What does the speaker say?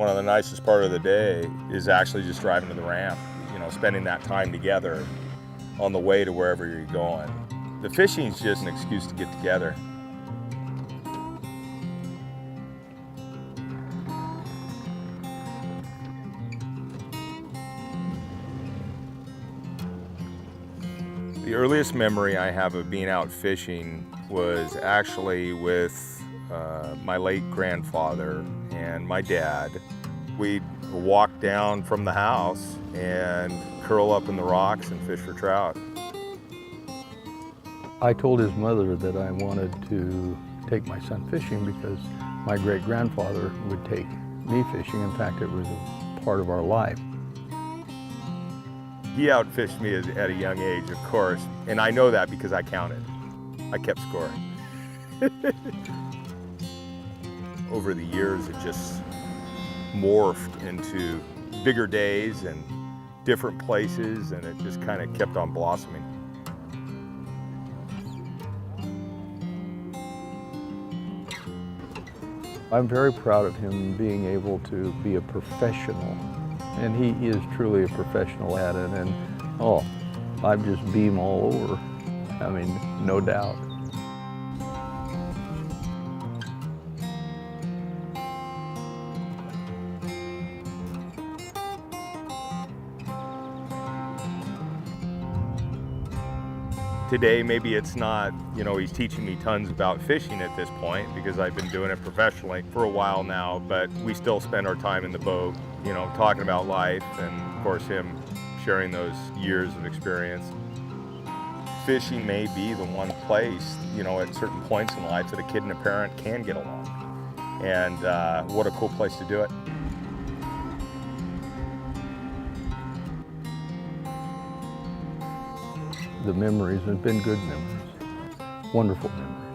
One of the nicest part of the day is actually just driving to the ramp, spending that time together on the way to wherever you're going. The fishing is just an excuse to get together. The earliest memory I have of being out fishing was actually with my late grandfather and my dad. We'd walk down from the house and curl up in the rocks and fish for trout. I told his mother that I wanted to take my son fishing because my great-grandfather would take me fishing. In fact, it was a part of our life. He outfished me at a young age, of course, and I know that because I counted. I kept score. Over the years, it just morphed into bigger days and different places, and it just kind of kept on blossoming. I'm very proud of him being able to be a professional, and he is truly a professional at it, and I just beam all over. I mean, no doubt. Today, maybe it's not, he's teaching me tons about fishing at this point because I've been doing it professionally for a while now, but we still spend our time in the boat, talking about life, and of course him sharing those years of experience. Fishing may be the one place, at certain points in life that a kid and a parent can get along. And what a cool place to do it. The memories have been good memories, wonderful memories.